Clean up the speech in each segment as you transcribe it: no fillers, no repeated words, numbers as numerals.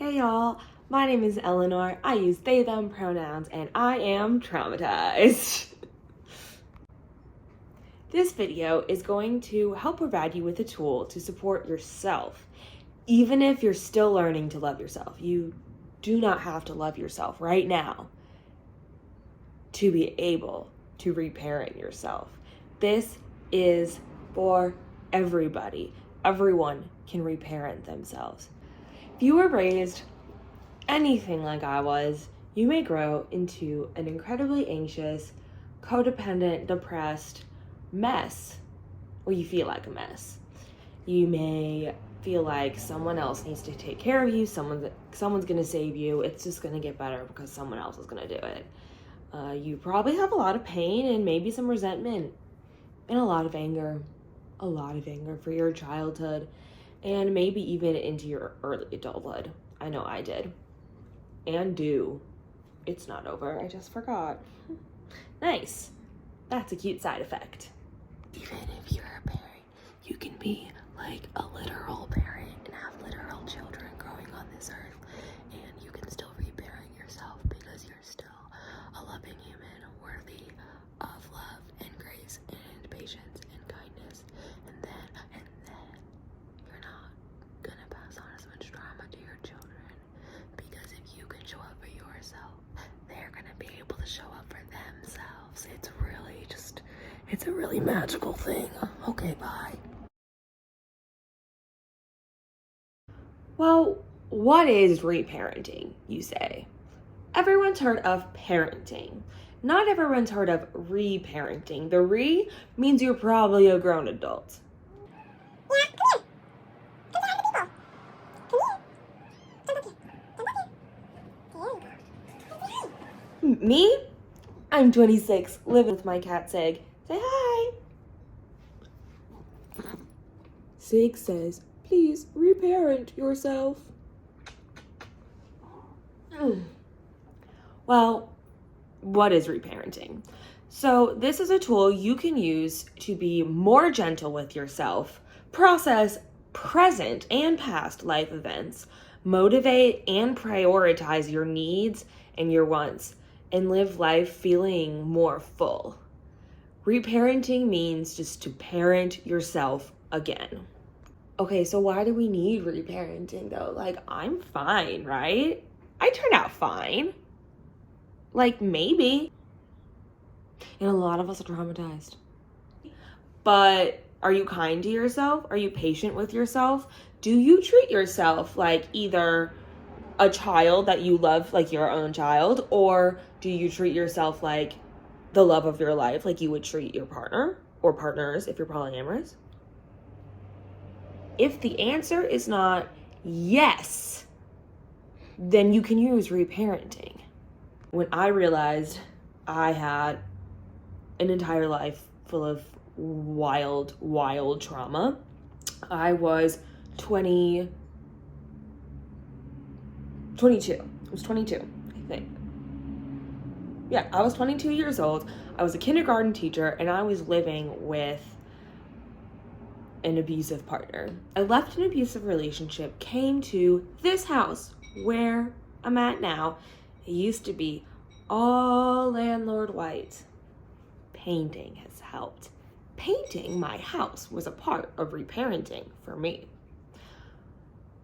Hey y'all, my name is Eleanor. I use they, them pronouns, and I am traumatized. This video is going to help provide you with a tool to support yourself. Even if you're still learning to love yourself, you do not have to love yourself right now to be able to reparent yourself. This is for everybody. Everyone can reparent themselves. If you were raised anything like I was, you may grow into an incredibly anxious, codependent, depressed mess, or you feel like a mess. You may feel like someone else needs to take care of you, someone's gonna save you, it's just gonna get better because someone else is gonna do it. You probably have a lot of pain and maybe some resentment and a lot of anger for your childhood and maybe even into your early adulthood. I know I did. And do. It's not over, I just forgot. Nice. That's a cute side effect. Even if you're a parent, you can be like a literal parent and have literal children growing on this earth, and you can still reparent yourself because you're still a loving human worthy of love and grace and patience and kindness. And then you're not gonna pass on as much trauma to your children, because if you can show up for yourself, they're gonna be able to show up for themselves. It's a really magical thing. Okay, bye. Well, what is reparenting, you say? Everyone's heard of parenting. Not everyone's heard of reparenting. The re means you're probably a grown adult. Me? I'm 26, living with my cat Sig. Say hi. Sig says, please reparent yourself. Well, what is reparenting? So this is a tool you can use to be more gentle with yourself, process present and past life events, motivate and prioritize your needs and your wants, and live life feeling more full. Reparenting means just to parent yourself again. Okay, so why do we need reparenting though? Like, I'm fine, right? I turned out fine. Like, maybe. And a lot of us are traumatized. But are you kind to yourself? Are you patient with yourself? Do you treat yourself like either a child that you love, like your own child, or do you treat yourself like the love of your life, like you would treat your partner or partners if you're polyamorous? If the answer is not yes, then you can use reparenting. When I realized I had an entire life full of wild trauma, I was 22. I was 22, I think. Yeah, I was 22 years old. I was a kindergarten teacher and I was living with an abusive partner. I left an abusive relationship, came to this house where I'm at now. It used to be all landlord white. Painting has helped. Painting my house was a part of reparenting for me.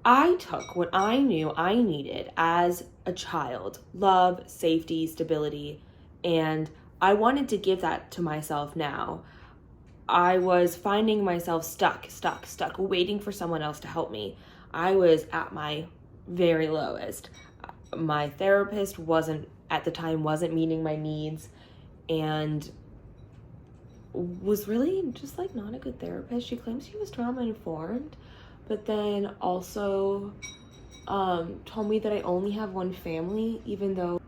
I took what I knew I needed as a child: love, safety, stability, and I wanted to give that to myself now. I was finding myself stuck, waiting for someone else to help me. I was at my very lowest. My therapist at the time wasn't meeting my needs and was really just like not a good therapist. She claims she was trauma informed, but then also told me that I only have one family, even though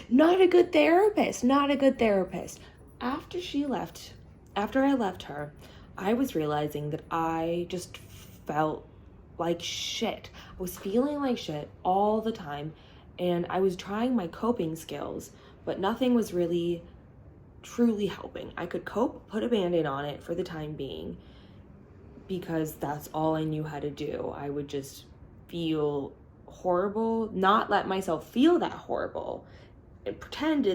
not a good therapist. After I left her, I was realizing that I just felt like shit. I was feeling like shit all the time, and I was trying my coping skills, but nothing was really truly helping. I could cope, put a band-aid on it for the time being, because that's all I knew how to do. I would just feel horrible, not let myself feel that horrible, and pretend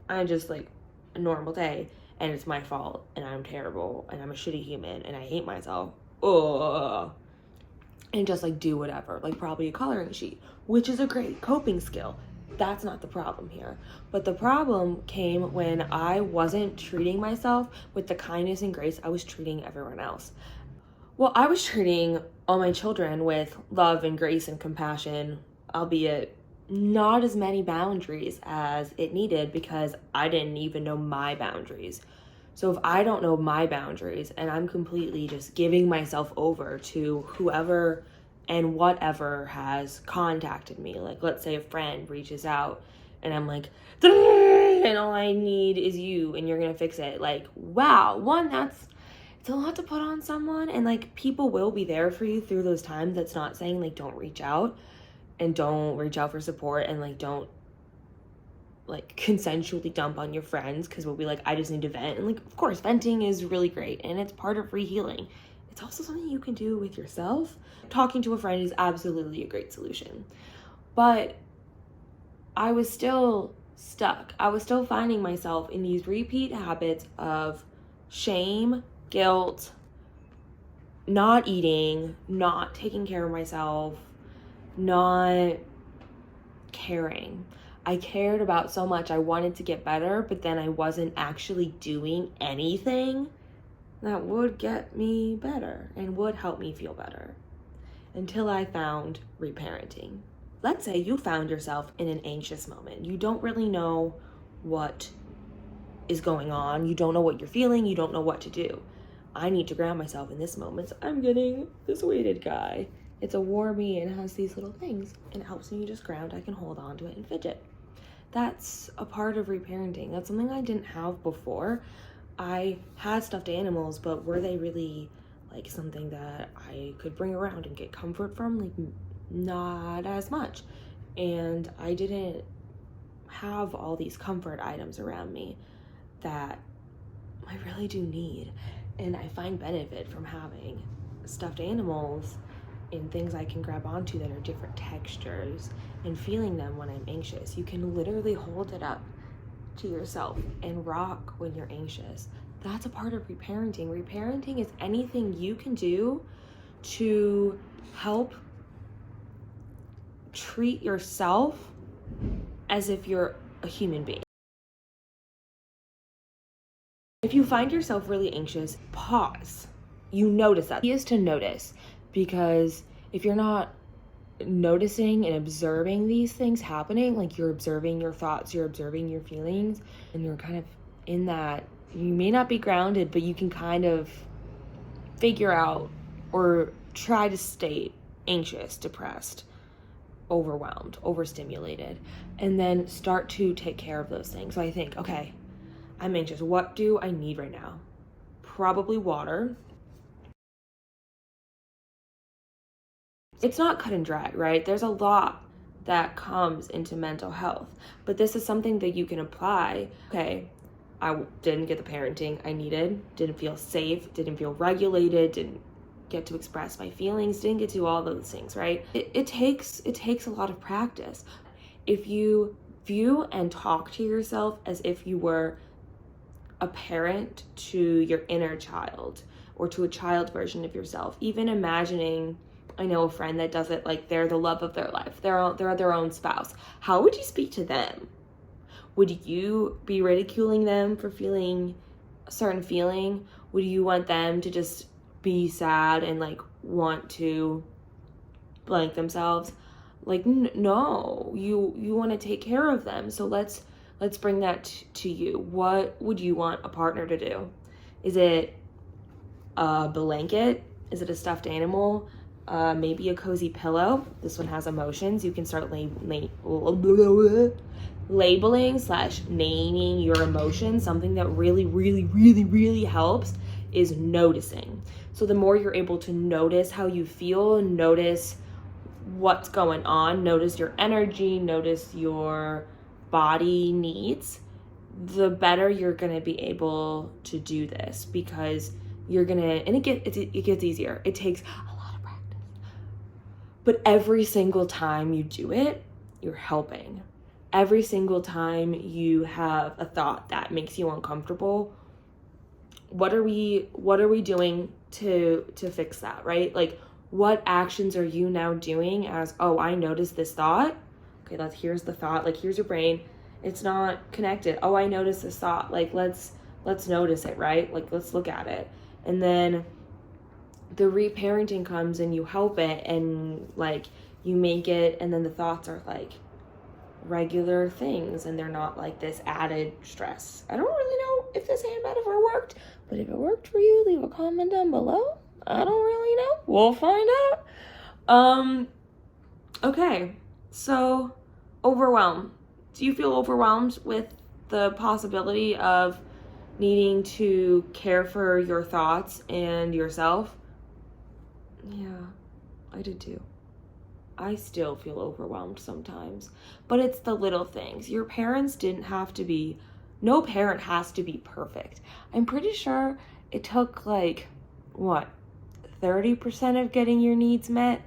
I'm just like a normal day and it's my fault and I'm terrible and I'm a shitty human and I hate myself. Ugh. And just like do whatever, like probably a coloring sheet, which is a great coping skill. That's not the problem here. But the problem came when I wasn't treating myself with the kindness and grace I was treating everyone else. Well, I was treating all my children with love and grace and compassion, albeit not as many boundaries as it needed because I didn't even know my boundaries. So if I don't know my boundaries and I'm completely just giving myself over to whoever and whatever has contacted me, like let's say a friend reaches out and I'm like, and all I need is you and you're gonna fix it. Like, wow, it's a lot to put on someone, and like people will be there for you through those times. That's not saying like don't reach out for support, and like don't like consensually dump on your friends because we'll be like, I just need to vent. And like, of course, venting is really great and it's part of re-healing. It's also something you can do with yourself. Talking to a friend is absolutely a great solution. But I was still stuck. I was still finding myself in these repeat habits of shame, guilt, not eating, not taking care of myself, not caring. I cared about so much. I wanted to get better, but then I wasn't actually doing anything that would get me better and would help me feel better until I found reparenting. Let's say you found yourself in an anxious moment. You don't really know what is going on. You don't know what you're feeling. You don't know what to do. I need to ground myself in this moment. So I'm getting this weighted guy. It's a Warmy and it has these little things and it helps me just ground. I can hold on to it and fidget. That's a part of reparenting. That's something I didn't have before. I had stuffed animals, but were they really like something that I could bring around and get comfort from? Like, not as much. And I didn't have all these comfort items around me that I really do need. And I find benefit from having stuffed animals and things I can grab onto that are different textures and feeling them when I'm anxious. You can literally hold it up to yourself and rock when you're anxious. That's a part of reparenting. Reparenting is anything you can do to help treat yourself as if you're a human being. If you find yourself really anxious, pause. You notice that. Key is to notice, because if you're not noticing and observing these things happening, like you're observing your thoughts, you're observing your feelings, and you're kind of in that, you may not be grounded, but you can kind of figure out or try to stay anxious, depressed, overwhelmed, overstimulated, and then start to take care of those things. So I think, okay, I'm anxious. What do I need right now? Probably water. It's not cut and dry, right? There's a lot that comes into mental health, but this is something that you can apply. Okay, I didn't get the parenting I needed, didn't feel safe, didn't feel regulated, didn't get to express my feelings, didn't get to all those things, right? It takes a lot of practice. If you view and talk to yourself as if you were a parent to your inner child or to a child version of yourself, even imagining, I know a friend that does it like they're the love of their life, they're their own spouse. How would you speak to them? Would you be ridiculing them for feeling a certain feeling? Would you want them to just be sad and like want to blank themselves? Like, no, you want to take care of them. So let's bring that to you. What would you want a partner to do? Is it a blanket? Is it a stuffed animal? Maybe a cozy pillow. This one has emotions. You can start labeling / naming your emotions. Something that really helps is noticing. So the more you're able to notice how you feel, notice what's going on, notice your energy, notice your body needs, the better you're gonna be able to do this, because you're gonna, and it gets easier. It takes a lot of practice, But every single time you do it, you're helping. Every single time you have a thought that makes you uncomfortable, what are we doing to fix that, right? Like, what actions are you now doing as, oh, I noticed this thought. Okay, here's the thought. Like, here's your brain. It's not connected. Oh, I noticed this thought. Like, let's notice it, right? Like, let's look at it. And then the reparenting comes and you help it, and like you make it, and then the thoughts are like regular things and they're not like this added stress. I don't really know if this hand metaphor worked, but if it worked for you, leave a comment down below. I don't really know. We'll find out. Okay, so overwhelm. Do you feel overwhelmed with the possibility of needing to care for your thoughts and yourself? Yeah, I did too. I still feel overwhelmed sometimes, but it's the little things. Your parents didn't have to be, no parent has to be perfect. I'm pretty sure it took like, 30% of getting your needs met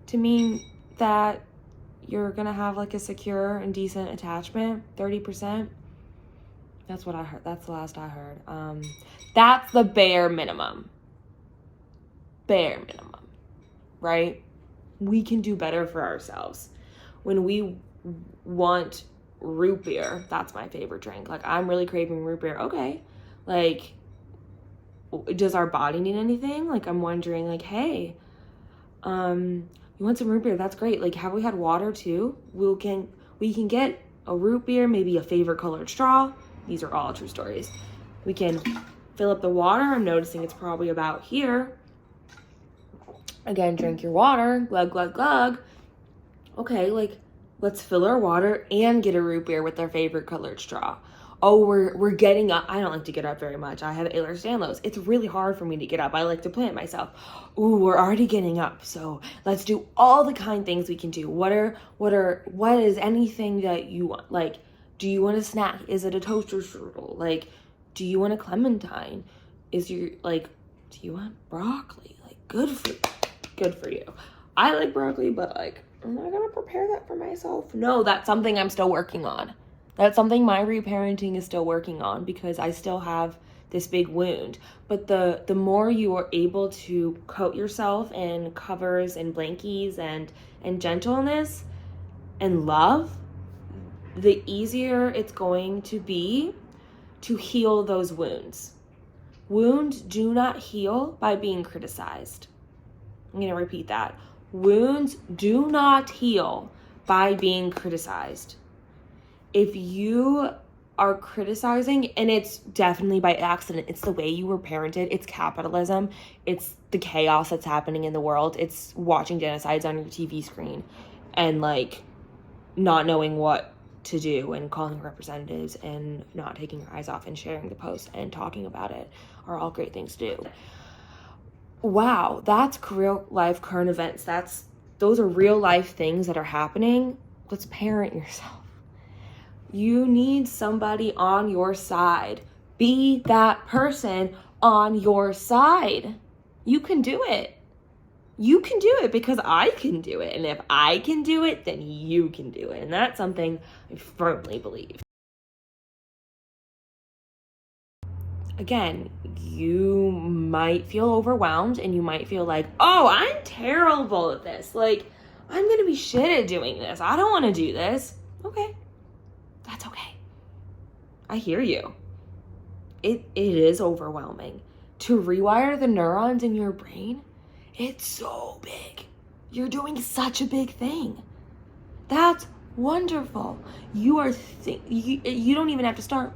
to mean that you're gonna have like a secure and decent attachment. 30%. That's what I heard. That's the last I heard. That's the bare minimum. Bare minimum, right? We can do better for ourselves. When we want root beer, that's my favorite drink. Like, I'm really craving root beer. Okay. Like, does our body need anything? Like, I'm wondering, like, hey, you want some root beer? That's great. Like, have we had water too? We can get a root beer, maybe a favorite colored straw. These are all true stories. We can fill up the water. I'm noticing it's probably about here. Again, drink your water, glug, glug, glug. Okay, like, let's fill our water and get a root beer with our favorite colored straw. Oh, we're getting up. I don't like to get up very much. I have Ehlers-Danlos. It's really hard for me to get up. I like to plant myself. Ooh, we're already getting up. So let's do all the kind things we can do. What is anything that you want? Like, do you want a snack? Is it a toaster strudel? Like, do you want a clementine? Do you want broccoli? Like, good for you. I like broccoli, but like, I'm not gonna prepare that for myself. No, that's something I'm still working on. That's something my reparenting is still working on, because I still have this big wound. But the more you are able to coat yourself in covers and blankies and gentleness and love, the easier it's going to be to heal those wounds. Wounds do not heal by being criticized. I'm going to repeat that. Wounds do not heal by being criticized. If you are criticizing, and it's definitely by accident, it's the way you were parented, it's capitalism, it's the chaos that's happening in the world, it's watching genocides on your TV screen and like not knowing what to do and calling representatives and not taking your eyes off and sharing the post and talking about it are all great things to do. Wow, that's real life current events. Those are real life things that are happening. Let's parent yourself. You need somebody on your side. Be that person on your side. You can do it. You can do it because I can do it. And if I can do it, then you can do it. And that's something I firmly believe. Again, you might feel overwhelmed and you might feel like, oh, I'm terrible at this. Like, I'm going to be shit at doing this. I don't want to do this. Okay. That's okay. I hear you. It is overwhelming. To rewire the neurons in your brain, it's so big. You're doing such a big thing. That's wonderful. You don't even have to start.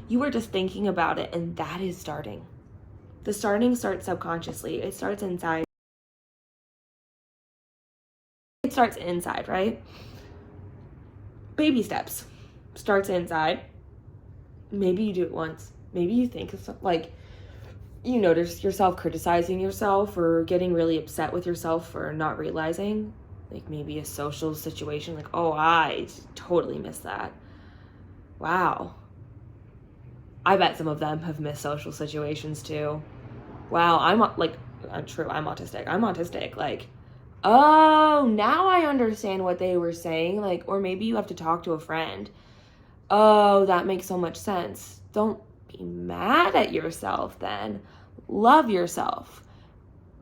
You are just thinking about it, and that is starting. The starting starts subconsciously. It starts inside. It starts inside, right? Baby steps. Starts inside. Maybe you do it once. Maybe you think it's like you notice yourself criticizing yourself or getting really upset with yourself for not realizing, like maybe a social situation, like, oh, I totally missed that. Wow. I bet some of them have missed social situations too. Wow, I'm autistic. Like, Oh, now I understand what they were saying. Like, or maybe you have to talk to a friend. Oh, that makes so much sense. Don't be mad at yourself then. Love yourself.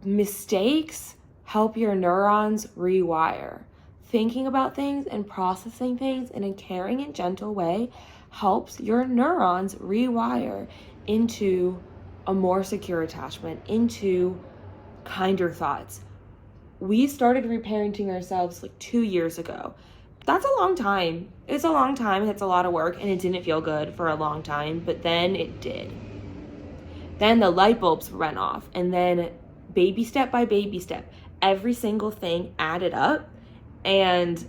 Mistakes help your neurons rewire. Thinking about things and processing things in a caring and gentle way helps your neurons rewire into a more secure attachment, into kinder thoughts. We started reparenting ourselves like 2 years ago. That's a long time. It's a long time. It's a lot of work, and it didn't feel good for a long time, but then it did. Then the light bulbs went off, and then baby step by baby step, every single thing added up, and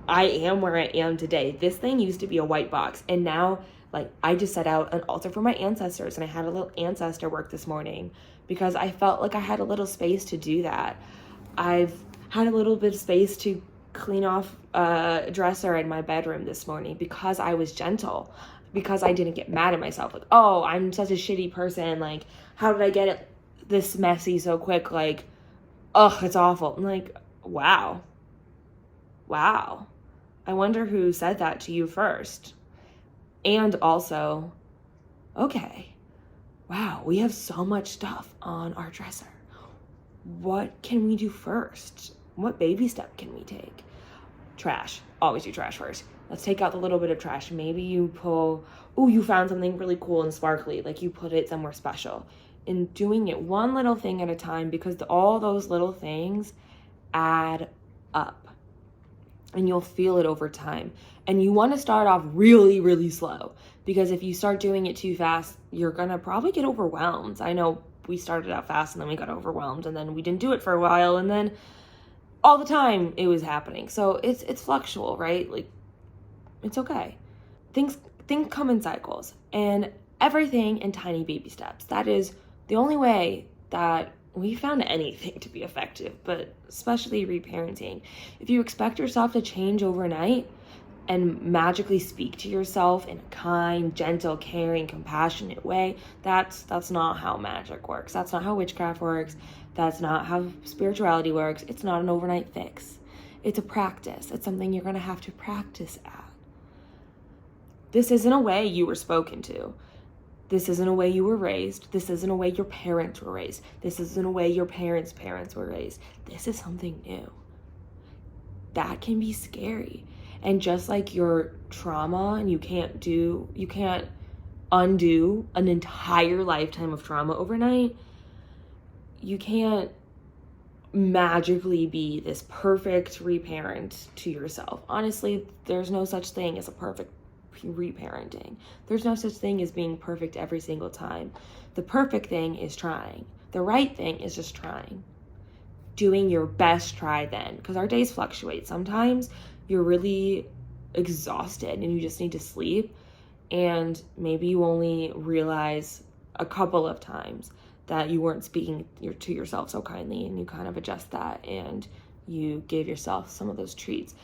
I am where I am today. This thing used to be a white box, and now, like, I just set out an altar for my ancestors, and I had a little ancestor work this morning because I felt like I had a little space to do that. I've had a little bit of space to clean off a dresser in my bedroom this morning because I was gentle, because I didn't get mad at myself. Like, oh, I'm such a shitty person. Like, how did I get it this messy so quick? Like, oh, it's awful. I'm like, wow. I wonder who said that to you first. And also, okay, wow, we have so much stuff on our dresser. What can we do first? What baby step can we take? Trash. Always do trash first. Let's take out the little bit of trash. Maybe you you found something really cool and sparkly, like you put it somewhere special. And doing it one little thing at a time, because all those little things add up. And you'll feel it over time. And you want to start off really, really slow, because if you start doing it too fast, you're going to probably get overwhelmed. I know we started out fast and then we got overwhelmed, and then we didn't do it for a while, and then all the time it was happening. So it's fluctual, right? Like, it's okay. Things come in cycles, and everything in tiny baby steps. That is the only way that we found anything to be effective, but especially reparenting. If you expect yourself to change overnight and magically speak to yourself in a kind, gentle, caring, compassionate way, that's not how magic works. That's not how witchcraft works. That's not how spirituality works. It's not an overnight fix. It's a practice. It's something you're going to have to practice at. This isn't a way you were spoken to. This isn't a way you were raised. This isn't a way your parents were raised. This isn't a way your parents' parents were raised. This is something new. That can be scary. And just like your trauma, and you can't undo an entire lifetime of trauma overnight, you can't magically be this perfect reparent to yourself. Honestly, there's no such thing as a perfect reparenting. There's no such thing as being perfect every single time. The perfect thing is trying. The right thing is just trying. Doing your best try then, because our days fluctuate. Sometimes you're really exhausted and you just need to sleep, and maybe you only realize a couple of times that you weren't speaking to yourself so kindly, and you kind of adjust that and you give yourself some of those treats.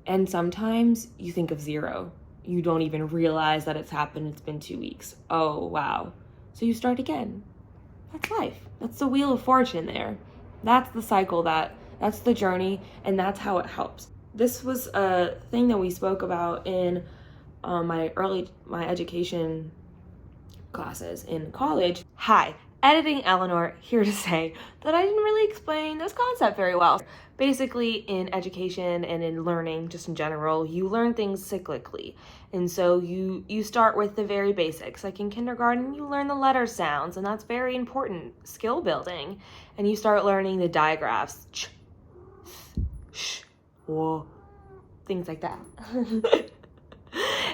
And sometimes you think of zero. You don't even realize that it's happened. It's been 2 weeks. Oh, wow. So you start again. That's life. That's the wheel of fortune there. That's the cycle, that's the journey, and that's how it helps. This was a thing that we spoke about in my education classes in college. Hi, Editing Eleanor here to say that I didn't really explain this concept very well. Basically, in education and in learning, just in general, you learn things cyclically. And so you start with the very basics. Like in kindergarten, you learn the letter sounds, and that's very important skill building. And you start learning the digraphs, ch, sh, wo, things like that.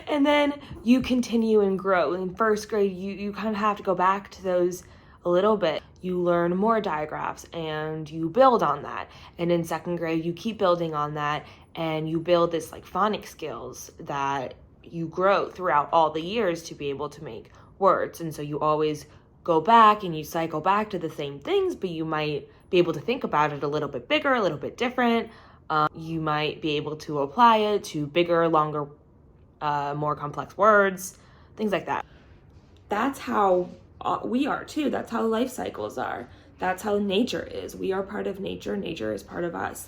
And then you continue and grow. In first grade, you kind of have to go back to those a little bit. You learn more digraphs and you build on that. And in second grade, you keep building on that, and you build this like phonics skills that you grow throughout all the years to be able to make words. And so you always go back and you cycle back to the same things, but you might be able to think about it a little bit bigger, a little bit different. You might be able to apply it to bigger, longer, more complex words, things like that. That's how we are too. That's how life cycles are. That's how nature is. We are part of nature. Nature is part of us.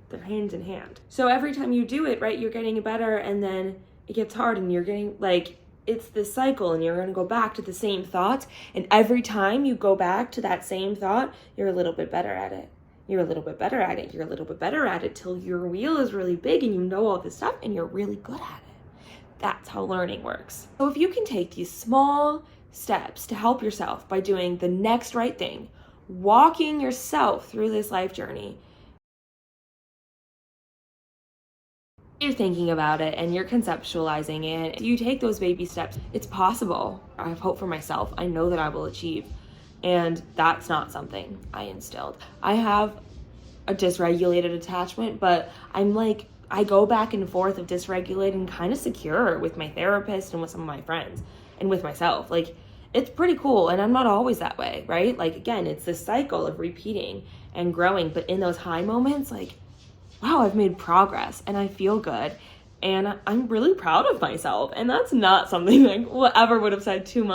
They're hand in hand. So every time you do it, right, you're getting better, and then it gets hard and you're getting like, it's this cycle, and you're going to go back to the same thoughts. And every time you go back to that same thought, you're a little bit better at it. You're a little bit better at it. You're a little bit better at it till your wheel is really big and you know all this stuff and you're really good at it. That's how learning works. So if you can take these small steps to help yourself by doing the next right thing, walking yourself through this life journey, you're thinking about it and you're conceptualizing it, you take those baby steps, it's possible. I have hope for myself. I know that I will achieve. And that's not something I instilled. I have a dysregulated attachment, but I go back and forth of dysregulated and kind of secure with my therapist and with some of my friends and with myself. Like, it's pretty cool. And I'm not always that way, right? Like, again, it's this cycle of repeating and growing. But in those high moments, like, wow, I've made progress and I feel good and I'm really proud of myself. And that's not something like whoever would have said 2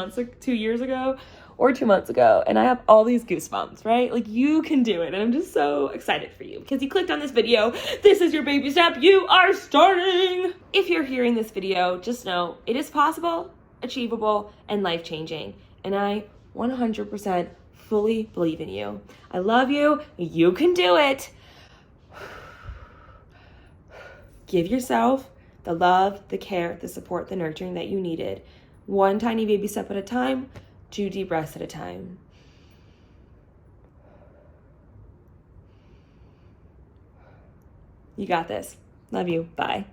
years ago or 2 months ago. And I have all these goosebumps, right? Like, you can do it. And I'm just so excited for you because you clicked on this video. This is your baby step. You are starting. If you're hearing this video, just know it is possible, achievable, and life-changing. And I 100% fully believe in you. I love you. You can do it. Give yourself the love, the care, the support, the nurturing that you needed. One tiny baby step at a time, 2 deep breaths at a time. You got this. Love you. Bye.